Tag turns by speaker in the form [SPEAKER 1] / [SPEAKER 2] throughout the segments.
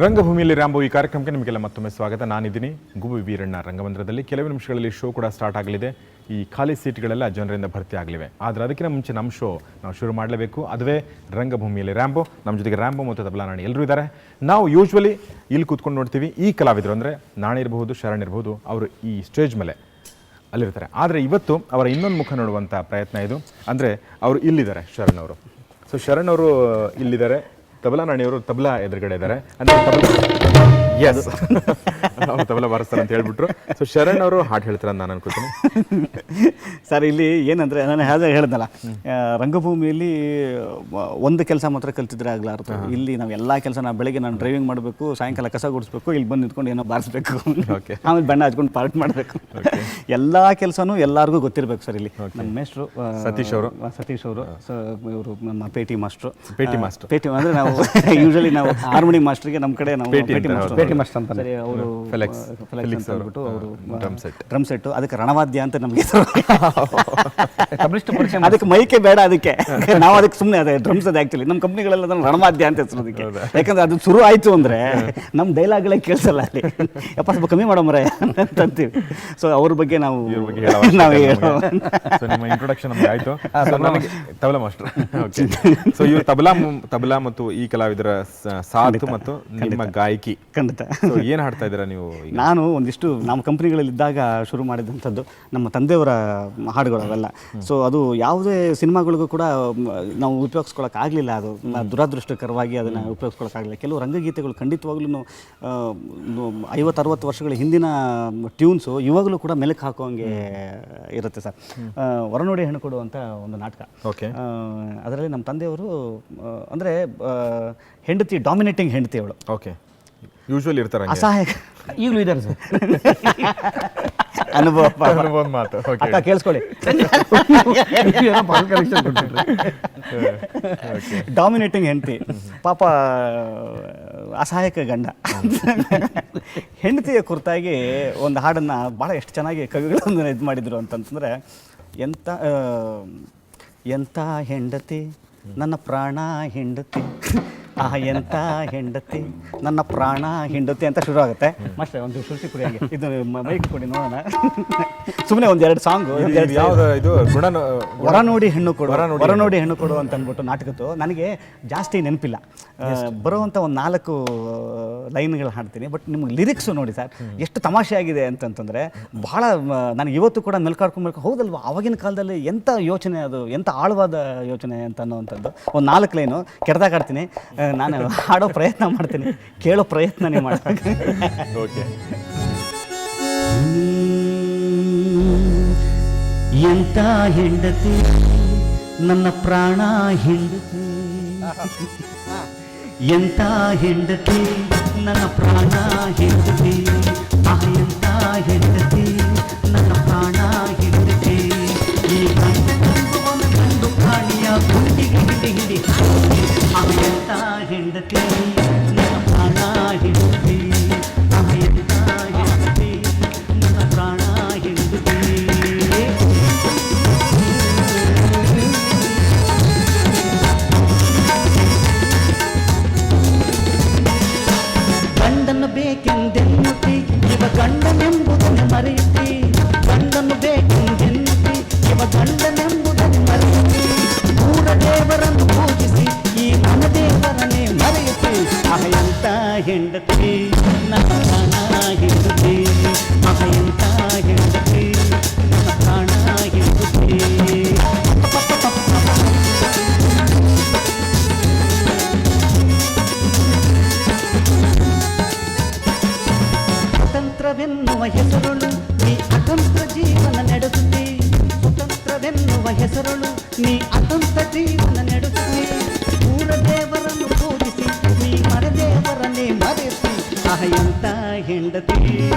[SPEAKER 1] ರಂಗಭೂಮಿಯಲ್ಲಿ Rambo ಈ ಕಾರ್ಯಕ್ರಮಕ್ಕೆ ನಿಮಗೆಲ್ಲ ಮತ್ತೊಮ್ಮೆ ಸ್ವಾಗತ. ನಾನಿದ್ದೀನಿ ಗುಬ್ಬಿ ವೀರಣ್ಣ. ರಂಗಮಂದಿರದಲ್ಲಿ ಕೆಲವು ನಿಮಿಷಗಳಲ್ಲಿ ಶೋ ಕೂಡ ಸ್ಟಾರ್ಟ್ ಆಗಲಿದೆ. ಈ ಖಾಲಿ ಸೀಟ್ಗಳೆಲ್ಲ ಜನರಿಂದ ಭರ್ತಿ ಆಗಲಿವೆ. ಆದರೆ ಅದಕ್ಕಿಂತ ಮುಂಚೆ ನಮ್ಮ ಶೋ ನಾವು ಶುರು ಮಾಡಲೇಬೇಕು. ಅದುವೇ ರಂಗಭೂಮಿಯಲ್ಲಿ ರಾಂಬೋ. ನಮ್ಮ ಜೊತೆಗೆ ರಾಂಬೋ ಮತ್ತು ತಬಲಾ ನಾಣಿ ಎಲ್ಲರೂ ಇದ್ದಾರೆ. ನಾವು ಯೂಶ್ವಲಿ ಇಲ್ಲಿ ಕೂತ್ಕೊಂಡು ನೋಡ್ತೀವಿ ಈ ಕಲಾವಿದರು ಅಂದರೆ ನಾಣಿ ಇರಬಹುದು, ಶರಣ್ ಇರಬಹುದು, ಅವರು ಈ ಸ್ಟೇಜ್ ಮೇಲೆ ಅಲ್ಲಿರ್ತಾರೆ. ಆದರೆ ಇವತ್ತು ಅವರ ಇನ್ನೊಂದು ಮುಖ ನೋಡುವಂಥ ಪ್ರಯತ್ನ ಇದು. ಅಂದರೆ ಅವರು ಇಲ್ಲಿದ್ದಾರೆ, ಶರಣ್ ಅವರು. ಸೊ ಶರಣ್ ಅವರು ಇಲ್ಲಿದ್ದಾರೆ, ತಬಲಾ ನಾಣಿಯವರು ತಬಲಾ ಎದುರುಗಡೆ ಇದ್ದಾರೆ. ಅಂದರೆ ಎಸ್ ಅವ್ರು ತಬಲಾ ಬಾರಿಸ್ತಾರೆ ಅಂತ ಹೇಳ್ಬಿಟ್ರು. ಸೊ ಶರಣ್ ಅವರು ಹಾಡು ಹೇಳ್ತಾರೆ ಅಂತ ನಾನು ಅನ್ಕೋತೀನಿ.
[SPEAKER 2] ಸರ್ ಇಲ್ಲಿ ಏನಂದರೆ ನಾನು ಹೇಳ್ದಲ್ಲ, ರಂಗಭೂಮಿಯಲ್ಲಿ ಒಂದು ಕೆಲಸ ಮಾತ್ರ ಕಲ್ತಿದ್ರೆ ಆಗಲಾರ್ದು. ಇಲ್ಲಿ ನಾವು ಎಲ್ಲ ಕೆಲಸ ನಾವು ಬೆಳಗ್ಗೆ ನಾನು ಡ್ರೈವಿಂಗ್ ಮಾಡಬೇಕು, ಸಾಯಂಕಾಲ ಕಸ ಗುಡಿಸ್ಬೇಕು, ಇಲ್ಲಿ ಬಂದು ನಿಂತ್ಕೊಂಡು ಏನೋ ಬಾರಿಸ್ಬೇಕು, ಆಮೇಲೆ ಬಣ್ಣ ಹಚ್ಕೊಂಡು ಪಾರ್ಟ್ ಮಾಡಬೇಕು. ಎಲ್ಲ ಕೆಲಸನೂ ಎಲ್ಲರಿಗೂ ಗೊತ್ತಿರಬೇಕು ಸರ್. ಇಲ್ಲಿ ನಮ್ಮ ಮೇಸ್ಟ್ರು ಸತೀಶ್ ಅವರು, ಇವರು ನಮ್ಮ ಪೇಟಿ ಮಾಸ್ಟ್ರು. ಪೇಟಿ ಅಂದರೆ ನಾವು ಯೂಶಲಿ ನಾವು ಹಾರ್ಮೋನಿ ಮಾಸ್ಟ್ರಿಗೆ ನಮ್ಮ ಕಡೆ ನಾವು ಪೇಟಿ ಮಾಸ್ಟರ್ ಅಂತ. ಸರಿ, ಅವರು ಅಂದ್ಬಿಟ್ಟು ಅವರು ಡ್ರಮ್ ಸೆಟ್ಟು, ಅದಕ್ಕೆ ರಣವಾದ್ಯ ಅಂತ ನಮಗೆ ಅದಕ್ಕೆ ಮೈಕೆ ಬೇಡ, ಅದಕ್ಕೆ ನಾವು ಅದಕ್ಕೆ ಸುಮ್ಮನೆ ಅದೇ ಡ್ರಮ್ಸ್ ಅದು ಆ್ಯಕ್ಚುಲಿ ನಮ್ಮ ಕಂಪ್ನಿಗಳೆಲ್ಲ ಅದನ್ನು ರಣವಾದ್ಯ ಅಂತ ಹೆಸರು ಅದಕ್ಕೆ. ಯಾಕಂದ್ರೆ ಅದು ಶುರು ಆಯಿತು ಅಂದರೆ ನಮ್ಮ ಡೈಲಾಗ್ಗಳೇ ಕೇಳಿಸಲ್ಲ ಅಲ್ಲಿ, ಯಪ್ಪ ಸ್ವಲ್ಪ ಕಮ್ಮಿ ಮಾಡೋ ಮರ ಅಂತೀವಿ. ಸೊ ಅವ್ರ ಬಗ್ಗೆ ನಾವು
[SPEAKER 1] ನಿಮ್ಮ ಇಂಟ್ರೊಡಕ್ಷನ್ ನಮಗೆ ಆಯಿತು. ತಬಲಾ ಮಾಸ್ಟರ್. ಸೊ ಇವರು ತಬಲಾ ಮತ್ತು ಈ ಕಲಾವಿದರ ಸಾಥ್ ಮತ್ತು ನಿಮ್ಮ ಗಾಯಕಿ.
[SPEAKER 2] ಖಂಡಿತ.
[SPEAKER 1] ಏನು ಹಾಡ್ತಾ ಇದ್ದೀರಾ ನೀವು?
[SPEAKER 2] ನಾನು ಒಂದಿಷ್ಟು ನಮ್ಮ ಕಂಪ್ನಿಗಳಲ್ಲಿದ್ದಾಗ ಶುರು ಮಾಡಿದಂಥದ್ದು ನಮ್ಮ ತಂದೆಯವರ ಹಾಡುಗಳು ಅವೆಲ್ಲ. ಸೊ ಅದು ಯಾವುದೇ ಸಿನಿಮಾಗಳಿಗೂ ಕೂಡ ನಾವು ಉಪಯೋಗಿಸ್ಕೊಳ್ಳೋಕ್ಕಾಗಲಿಲ್ಲ. ಅದು ದುರದೃಷ್ಟಕರವಾಗಿ ಅದನ್ನು ಉಪಯೋಗಿಸ್ಕೊಳ್ಳೋಕ್ಕಾಗಲಿಲ್ಲ. ಕೆಲವು ರಂಗಗೀತೆಗಳು ಖಂಡಿತವಾಗ್ಲೂ 50-60 ವರ್ಷಗಳ ಹಿಂದಿನ ಟ್ಯೂನ್ಸು ಇವಾಗಲೂ ಕೂಡ ಮೆಲುಕು ಹಾಕೋಂಗೆ ಇರುತ್ತೆ ಸರ್. ಹೊರನೋಡಿ ಹೆಣ್ಣು ಕೊಡು ಅಂತ ಒಂದು ನಾಟಕ. ಅದರಲ್ಲಿ ನಮ್ಮ ತಂದೆಯವರು ಅಂದರೆ ಹೆಂಡತಿ, ಡಾಮಿನೇಟಿಂಗ್ ಹೆಂಡತಿ ಅವಳು.
[SPEAKER 1] ಓಕೆ, ಯೂಶುವಲಿ ಇರ್ತಾರೆ,
[SPEAKER 2] ಅಸಹಾಯಕ. ಈಗಲೂ ಇದ್ದಾರೆ ಸರ್. ಅನುಭವ ಮಾತು ಅಕ್ಕ ಕೇಳಿಸ್ಕೊಳ್ಳಿ. ಡಾಮಿನೇಟಿಂಗ್ ಹೆಂಡತಿ, ಪಾಪ ಅಸಹಾಯಕ ಗಂಡ. ಹೆಂಡತಿಯ ಕುರಿತಾಗಿ ಒಂದು ಹಾಡನ್ನು ಭಾಳ ಎಷ್ಟು ಚೆನ್ನಾಗಿ ಕವಿಗಳನ್ನು ಇದು ಮಾಡಿದರು ಅಂತಂತಂದರೆ, ಎಂಥ ಹೆಂಡತಿ ನನ್ನ ಪ್ರಾಣ ಹೆಂಡತಿ, ಎಂಥ ಹೆಂಡತಿ ನನ್ನ ಪ್ರಾಣ ಹೆಂಡತಿ ಅಂತ ಶುರು ಆಗುತ್ತೆ. ಮತ್ತೆ ಒಂದು ಶುರುಚಿ ಕುಡಿ, ಹಾಗೆ ಇದು ಮೈಕ್ ಕೊಡಿ ನೋಡೋಣ. ಸುಮ್ಮನೆ ಒಂದೆರಡು ಸಾಂಗು. ಹೊರನೋಡಿ ಹೆಣ್ಣು ಕೊಡು ಅಂತ ಅಂದ್ಬಿಟ್ಟು ನಾಟಕದ್ದು ನನಗೆ ಜಾಸ್ತಿ ನೆನಪಿಲ್ಲ. ಬರುವಂಥ ಒಂದು 4 ಲೈನ್ಗಳು ಹಾಡ್ತೀನಿ. ಬಟ್ ನಿಮ್ಗೆ ಲಿರಿಕ್ಸು ನೋಡಿ ಸರ್ ಎಷ್ಟು ತಮಾಷೆ ಆಗಿದೆ ಅಂತಂತಂದರೆ, ಭಾಳ ನನಗೆ ಇವತ್ತು ಕೂಡ ಮೆಲ್ಕಾಡ್ಕೊಂಡು ಹೌದಲ್ವ, ಆವಾಗಿನ ಕಾಲದಲ್ಲಿ ಎಂಥ ಯೋಚನೆ, ಅದು ಎಂಥ ಆಳವಾದ ಯೋಚನೆ ಅಂತ ಅನ್ನೋವಂಥದ್ದು. ಒಂದು 4 ಲೈನು ಕೆಡ್ದಾಗಾಡ್ತೀನಿ. ನಾನು ಹಾಡೋ ಪ್ರಯತ್ನ ಮಾಡ್ತೀನಿ, ಕೇಳೋ ಪ್ರಯತ್ನನೇ ಮಾಡ್ತೀನಿ.
[SPEAKER 1] ಓಕೆ.
[SPEAKER 2] ಎಂಥ ಹೆಂಡತಿ ನನ್ನ ಪ್ರಾಣ ಹೆಂಡತಿ, ಎಂಥ ಹೆಂಡತಿ ನನ್ನ ಪ್ರಾಣ ಹೆಂಡತಿ, ಎಂಥ ಹೆಂಡತಿ ನನ್ನ ಪ್ರಾಣ ಹೆಂಡತಿ, ಈ ಗಂಡು ಪ್ರಾಣಿಯ ಗುಂಡಿಗೆ ಹಿಡಿ ಎಂಥ ಹೆಂಡತಿ ನನ್ನ ಪ್ರಾಣ ಹೆಂಡತಿ, ಎಂಥ ಹೆಂಡತಿ ನನ್ನ ಪ್ರಾಣ ಹೆಂಡತಿ. ಗಂಡನ್ನು ಬೇಕೆಂದೆನ್ನುತ್ತಿ ಇವ ಗಂಡನೆಂಬುದನ್ನು ಮರೆಯುತ್ತಿ, ಗಂಡನ್ನು ಬೇಕೆಂದೆನ್ನುತ್ತಿ ಇವ ಗಂಡನೆಂಬುದನ್ನು ಮರೆಯುತ್ತಿ, ಊರ ದೇವರನ್ನು ಪೂಜಿಸಿ ಈ ನನ್ನ ದೇವರನ್ನೇ ಮರೆಯುತ್ತಿ, ಎಂಥ ಹೆಂಡತಿ ನನ್ನ ಪ್ರಾಣ ಹೆಂಡತಿ, ಎಂಥ ಹೆಂಡತಿ ನನ್ನ ಪ್ರಾಣ ಹೆಂಡತಿ. ಸ್ವತಂತ್ರವೆನ್ನುವ ಹೆಸರುಳು ನೀ ಅತಂತ್ರ ಜೀವನ ನಡೆಸುತ್ತಿ, ಸ್ವತಂತ್ರವೆನ್ನುವ ಹೆಸರುಳು ನೀ ಅತಂತ್ರ ಜೀವನ ನಡೆಸುತ್ತಿ, ಊರ ದೇವರನ್ನು ಪೂಜಿಸಿ ನೀ ಮರದೇವರನ್ನೇ ಮರೆಸಿ, ಎಂಥ ಹೆಂಡತಿ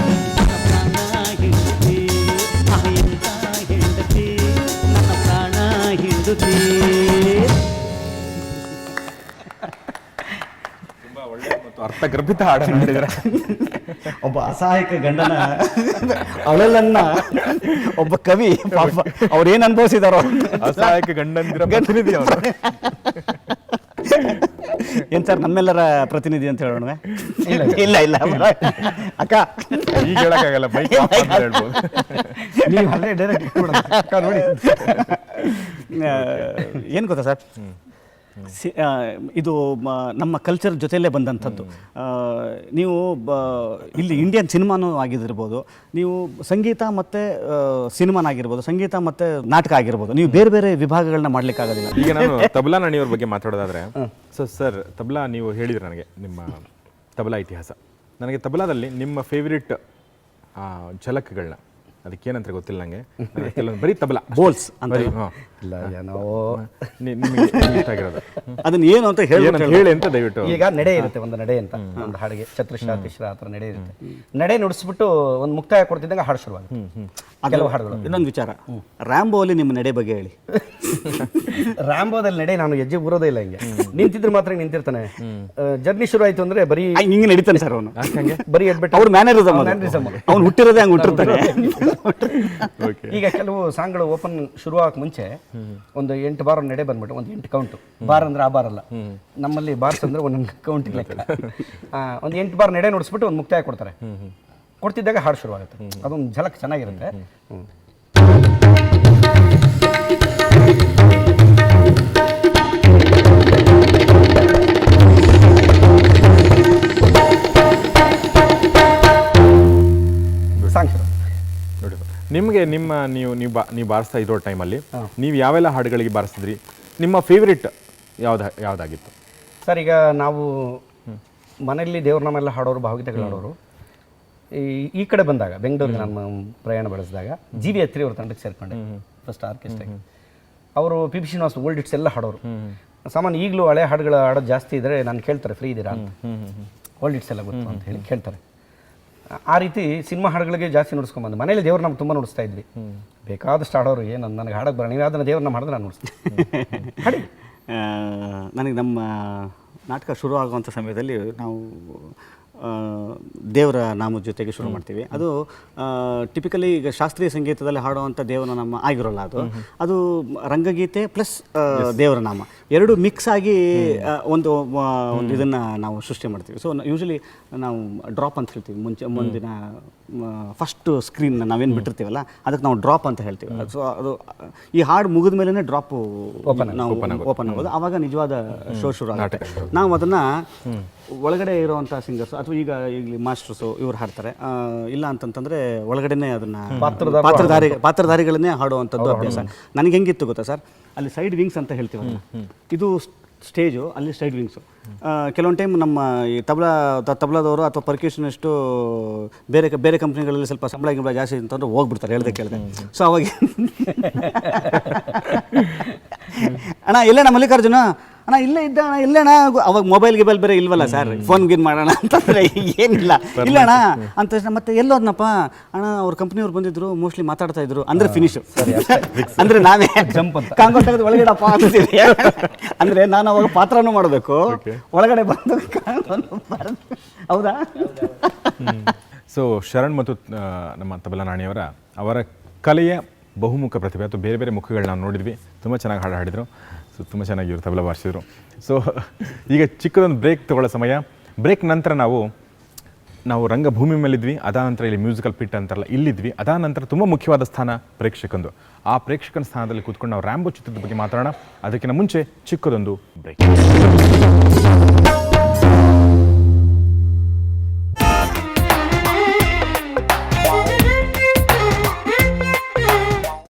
[SPEAKER 2] ನನ್ನ ಪ್ರಾಣ ಹೆಂಡತಿ, ಎಂಥ ಹೆಂಡತಿ ನನ್ನ ಪ್ರಾಣ ಹೆಂಡತಿ.
[SPEAKER 1] ಅರ್ಥಗರ್ಭಿತ ಹಾಡನ್ನು ಹೇಳಿದರೆ
[SPEAKER 2] ಒಬ್ಬ ಅಸಹಾಯಕ ಗಂಡನ ಅಳಲನ್ನ ಒಬ್ಬ ಕವಿ ಪಾಪ ಅವ್ರೇನು ಅನುಭವಿಸಿದಾರೋ,
[SPEAKER 1] ಅಸಹಾಯಕ ಗಂಡಂದಿರ ಪ್ರತಿನಿಧಿ ಅವರು.
[SPEAKER 2] ಏನು ಸರ್ ನಮ್ಮೆಲ್ಲರ ಪ್ರತಿನಿಧಿ ಅಂತ ಹೇಳೋಣ? ಇಲ್ಲ ಇಲ್ಲ ಅಕ್ಕ
[SPEAKER 1] ಈಗ ಹೇಳಕ್ಕಾಗಲ್ಲ, ಬೈಕ್ ಹೇಳ್ಬೋದು.
[SPEAKER 3] ನೀವು ಅಲ್ಲೇ ಡೈರೆಕ್ಟ್ ನೋಡಿ.
[SPEAKER 2] ಏನು ಗೊತ್ತಾ ಸರ್, ಇದು ನಮ್ಮ ಕಲ್ಚರ್ ಜೊತೆಯಲ್ಲೇ ಬಂದಂಥದ್ದು. ನೀವು ಇಲ್ಲಿ ಇಂಡಿಯನ್ ಸಿನಿಮಾನೂ ಆಗಿದ್ದಿರ್ಬೋದು, ನೀವು ಸಂಗೀತ ಮತ್ತು ಸಿನಿಮಾನಾಗಿರ್ಬೋದು, ಸಂಗೀತ ಮತ್ತು ನಾಟಕ ಆಗಿರ್ಬೋದು, ನೀವು ಬೇರೆ ಬೇರೆ ವಿಭಾಗಗಳನ್ನ ಮಾಡಲಿಕ್ಕಾಗೋದಿಲ್ಲ.
[SPEAKER 1] ಈಗ ನಾನು ತಬಲಾ ನಾಣಿಯವ್ರ ಬಗ್ಗೆ ಮಾತಾಡೋದಾದ್ರೆ, ಸೊ ಸರ್ ತಬಲಾ ನೀವು ಹೇಳಿದ್ರೆ ನನಗೆ ನಿಮ್ಮ ತಬಲಾ ಇತಿಹಾಸ, ನನಗೆ ತಬಲಾದಲ್ಲಿ ನಿಮ್ಮ ಫೇವ್ರೆಟ್ ಝಲಕ್ಗಳನ್ನ ಅದಕ್ಕೇನಂತ ಗೊತ್ತಿಲ್ಲ ನನಗೆ, ಕೆಲವೊಂದು ಬರೀ ತಬಲಾ
[SPEAKER 2] ಬೋಲ್ಸ್ ಅಂತ
[SPEAKER 3] ಇಲ್ಲ ನಾವು
[SPEAKER 1] ನಿಮಗೆ ಇಷ್ಟ ಆಗಿರೋದು
[SPEAKER 2] ಅದನ್ನ ಏನು ಅಂತ
[SPEAKER 1] ಹೇಳಿ ಅಂತ ದಯವಿಟ್ಟು.
[SPEAKER 3] ಈಗ ನಡೆ ಇರುತ್ತೆ, ಒಂದು ನಡೆ ಅಂತ ಒಂದು ಹಾಡಿಗೆ ಚತುಶ್ರ ತಿಶ್ರ ಆ ಥರ ನಡೆ ಇರುತ್ತೆ. ನಡೆ ನುಡಿಸ್ಬಿಟ್ಟು ಒಂದು ಮುಕ್ತಾಯ ಕೊಡ್ತಿದ್ದಂಗೆ ಹಾಡು ಶುರುವಾಗುತ್ತೆ. ಕೆಲವು ಹಾಡುಗಳು.
[SPEAKER 2] ಇನ್ನೊಂದು ವಿಚಾರ, ರ್ಯಾಂಬೋ ಅಲ್ಲಿ ನಿಮ್ಮ ನಡೆ ಬಗ್ಗೆ ಹೇಳಿ.
[SPEAKER 3] ರಾಂಬೋದಲ್ಲಿ ನಡೆ ನಾನು ಹೆಜ್ಜೆ ಬರೋದೇ ಇಲ್ಲ, ಹಿಂಗೆ ನಿಂತಿದ್ರೆ ಮಾತ್ರ ನಿಂತಿರ್ತಾನೆ. ಜರ್ನಿ ಶುರು ಆಯ್ತು ಅಂದ್ರೆ ಬರೀ
[SPEAKER 2] ಹಿಂಗೆ ನಡೀತಾನೆ ಸರ್ ಅವನು,
[SPEAKER 3] ಬರೀ ಎಡ್ಬಿಟ್ಟು
[SPEAKER 2] ಅವ್ರ ಮ್ಯಾನರಿಸಮ್ ಅವ್ನು ಹುಟ್ಟಿರೋದೇ ಹಂಗೆ ಹುಟ್ಟಿರ್ತಾನೆ.
[SPEAKER 3] ಈಗ ಕೆಲವು ಸಾಂಗ್ಗಳು ಓಪನ್ ಶುರುವಾಗಕ್ಕೆ ಮುಂಚೆ ಒಂದು 8 ಬಾರ್ ನಡೆ ಬಂದ್ಬಿಟ್ಟು ಒಂದು 8 ಕೌಂಟ್. ಬಾರ್ ಅಂದ್ರೆ ಆ ಬಾರ್ ಅಲ್ಲ, ನಮ್ಮಲ್ಲಿ ಬಾರ್ಸ್ ಅಂದ್ರೆ ಒಂದೊಂದು ಕೌಂಟ್ ಲೆಕ್ಕ. ಒಂದು 8 ಬಾರ್ ನಡೆ ನುಡಿಸ್ಬಿಟ್ಟು ಒಂದು ಮುಕ್ತಾಯ ಕೊಡ್ತಾರೆ. ಕೊಡ್ತಿದ್ದಾಗ ಹಾಡು ಶುರುವಾಗುತ್ತೆ. ಅದೊಂದು ಝಲಕ್ ಚೆನ್ನಾಗಿರುತ್ತೆ. ಸಾಂಗ್ ಶುರು.
[SPEAKER 1] ನಿಮಗೆ ನಿಮ್ಮ ನೀವು ಬಾರಿಸ್ತಾ ಇರೋ ಟೈಮಲ್ಲಿ ನೀವು ಯಾವೆಲ್ಲ ಹಾಡುಗಳಿಗೆ ಬಾರಿಸಿದ್ರಿ? ನಿಮ್ಮ ಫೇವ್ರೆಟ್ ಯಾವುದಾಗಿತ್ತು
[SPEAKER 3] ಸರ್? ಈಗ ನಾವು ಮನೆಯಲ್ಲಿ ದೇವ್ರನಾಮೆಲ್ಲ ಹಾಡೋರು, ಭಾವಗೀತೆಗಳು ಹಾಡೋರು. ಈ ಕಡೆ ಬಂದಾಗ ಬೆಂಗಳೂರಿಗೆ ನಾನು ಪ್ರಯಾಣ ಬೆಳೆಸಿದಾಗ ಜಿ.ವಿ. ಅತ್ರಿ ಅವ್ರ ತಂಡಕ್ಕೆ ಸೇರ್ಕೊಂಡೆ ಫಸ್ಟ್ ಆರ್ಕೆಸ್ಟ್ರಾಗೆ. ಅವರು P P Srinivas old hits ಎಲ್ಲ ಹಾಡೋರು. ಸಾಮಾನ್ಯ ಈಗಲೂ ಹಳೆ ಹಾಡುಗಳು ಹಾಡೋದು ಜಾಸ್ತಿ ಇದ್ದರೆ ನಾನು ಕೇಳ್ತಾರೆ, ಫ್ರೀ ಇದ್ದೀರಾ ಅಂತ, ಓಲ್ಡ್ ಹಿಟ್ಸ್ ಎಲ್ಲ ಗೊತ್ತು ಅಂತ ಹೇಳಿ ಕೇಳ್ತಾರೆ. ಆ ರೀತಿ ಸಿನಿಮಾ ಹಾಡುಗಳಿಗೆ ಜಾಸ್ತಿ ನುಡಿಸ್ಕೊಂಬಂದು ಮನೇಲಿ ದೇವ್ರು ನಮ್ಗೆ ತುಂಬ ನುಡಿಸ್ತಾ ಇದ್ವಿ. ಬೇಕಾದಷ್ಟು ಹಾಡೋರು, ಏನು ನನಗೆ ಹಾಡಕ್ಕೆ ಬರೋಣ, ನೀವು ಅದನ್ನು ದೇವ್ರನ್ನ ಮಾಡಿದ್ರೆ ನಾನು ನುಡಿಸ್ತೀನಿ ಹಾಡಿ.
[SPEAKER 2] ನನಗೆ ನಮ್ಮ ನಾಟಕ ಶುರು ಆಗುವಂಥ ಸಮಯದಲ್ಲಿ ನಾವು ದೇವರ ನಾಮದ ಜೊತೆಗೆ ಶುರು ಮಾಡ್ತೀವಿ. ಅದು ಟಿಪಿಕಲಿ ಈಗ ಶಾಸ್ತ್ರೀಯ ಸಂಗೀತದಲ್ಲಿ ಹಾಡುವಂಥ ದೇವರ ನಾಮ ಆಗಿರೋಲ್ಲ, ಅದು ರಂಗಗೀತೆ ಪ್ಲಸ್ ದೇವರ ನಾಮ ಎರಡು ಮಿಕ್ಸ್ ಆಗಿ ಒಂದು ಇದನ್ನು ನಾವು ಸೃಷ್ಟಿ ಮಾಡ್ತೀವಿ. ಸೊ ಯೂಶಲಿ ನಾವು ಡ್ರಾಪ್ ಅಂತ ಹೇಳ್ತೀವಿ. ಮುಂದಿನ ಫಸ್ಟ್ ಸ್ಕ್ರೀನ್ ನಾವೇನು ಬಿಟ್ಟಿರ್ತೀವಲ್ಲ ಅದಕ್ಕೆ ನಾವು ಡ್ರಾಪ್ ಅಂತ ಹೇಳ್ತೀವಿ. ಸೊ ಅದು ಈ ಹಾಡು ಮುಗಿದ ಮೇಲೇ ಡ್ರಾಪು ನಾವು ಓಪನ್ ಆಗೋದು, ಆವಾಗ ನಿಜವಾದ ಶೋ ಶುರು ಆಗುತ್ತೆ. ನಾವು ಅದನ್ನು ಒಳಗಡೆ ಇರುವಂಥ ಸಿಂಗರ್ಸ್ ಅಥವಾ ಈಗಲಿ ಮಾಸ್ಟರ್ಸು ಇವ್ರು ಹಾಡ್ತಾರೆ, ಇಲ್ಲ ಅಂತಂತಂದರೆ ಒಳಗಡೆನೇ ಅದನ್ನು ಪಾತ್ರಧಾರಿಗಳನ್ನೇ ಹಾಡುವಂಥದ್ದು ಅಭ್ಯಾಸ. ನನಗೆ ಹೆಂಗಿತ್ತು ಗೊತ್ತಾ ಸರ್, ಅಲ್ಲಿ ಸೈಡ್ ವಿಂಗ್ಸ್ ಅಂತ ಹೇಳ್ತೀವಲ್ಲ, ಇದು ಸ್ಟೇಜು, ಅಲ್ಲಿ ಸೈಡ್ ವಿಂಗ್ಸು. ಕೆಲವೊಂದು ಟೈಮ್ ನಮ್ಮ ಈ ತಬಲಾದವರು ಅಥವಾ ಪರ್ಕ್ಯೂಷನಿಸ್ಟು ಬೇರೆ ಕಂಪ್ನಿಗಳಲ್ಲಿ ಸ್ವಲ್ಪ ಸಂಬಳ ಜಾಸ್ತಿ ಅಂತಂದ್ರೆ ಹೋಗ್ಬಿಡ್ತಾರೆ ಹೇಳ್ದೆ ಕೇಳಿದೆ. ಸೊ ಅವಾಗ ಅಣ್ಣ ಇಲ್ಲೇಣ್ಣ ಮಲ್ಲಿಕಾರ್ಜುನ, ಅಣ್ಣ ಇಲ್ಲೇ ಇದ್ದ ಅಣ್ಣ, ಇಲ್ಲೇಣ್ಣ. ಅವಾಗ ಮೊಬೈಲ್ ಬೇರೆ ಇಲ್ವಲ್ಲ ಸರ್, ಫೋನ್ ಮಾಡೋಣ ಅಂತಂದರೆ ಏನಿಲ್ಲ, ಇಲ್ಲ ಅಣ್ಣ ಅಂತ ತಕ್ಷಣ ಮತ್ತೆ ಎಲ್ಲೋದ್ನಪ್ಪ ಅಣ್ಣ, ಅವ್ರ ಕಂಪ್ನಿಯವ್ರು ಬಂದಿದ್ರು, ಮೋಸ್ಟ್ಲಿ ಮಾತಾಡ್ತಾ ಇದ್ರು ಅಂದರೆ ಫಿನಿಶು. ಅಂದರೆ ನಾವೇ ಜಂಪ್ ಅಂತ ಕಾಂಗೋ ತೆಗೆದು ಒಳಗಡೆಪ್ಪ ಅಂತೀವಿ. ಅಂದರೆ ನಾನು ಅವಾಗ ಪಾತ್ರನೂ ಮಾಡಬೇಕು, ಒಳಗಡೆ ಬಂದು ಹೌದಾ.
[SPEAKER 1] ಸೊ ಶರಣ್ ಮತ್ತು ನಮ್ಮ ತಬಲಾ ನಾಣಿಯವರ ಅವರ ಕಲೆಯ ಬಹುಮುಖ ಪ್ರತಿಭೆ ಅಥವಾ ಬೇರೆ ಬೇರೆ ಮುಖಗಳನ್ನ ನಾವು ನೋಡಿದ್ವಿ. ತುಂಬ ಚೆನ್ನಾಗಿ ಹಾಡು ಹಾಡಿದರು. ಸೊ ತುಂಬ ಚೆನ್ನಾಗಿ ಇವರು ತಬಲಾ ಬಾರಿಸಿದ್ರು. ಸೊ ಈಗ ಚಿಕ್ಕದೊಂದು ಬ್ರೇಕ್ ತಗೊಳ್ಳೋ ಸಮಯ. ಬ್ರೇಕ್ ನಂತರ ನಾವು ರಂಗಭೂಮಿ ಮೇಲಿದ್ವಿ, ಅದಾದ ನಂತರ ಇಲ್ಲಿ ಮ್ಯೂಸಿಕಲ್ ಪಿಟ್ ಅಂತಾರಲ್ಲ ಇಲ್ಲಿದ್ವಿ, ಅದಾದ ನಂತರ ತುಂಬ ಮುಖ್ಯವಾದ ಸ್ಥಾನ ಪ್ರೇಕ್ಷಕಂದು. ಆ ಪ್ರೇಕ್ಷಕನ ಸ್ಥಾನದಲ್ಲಿ ಕೂತ್ಕೊಂಡು ನಾವು ರ್ಯಾಂಬೋ ಚಿತ್ರದ ಬಗ್ಗೆ ಮಾತಾಡೋಣ. ಅದಕ್ಕಿಂತ ಮುಂಚೆ ಚಿಕ್ಕದೊಂದು ಬ್ರೇಕ್.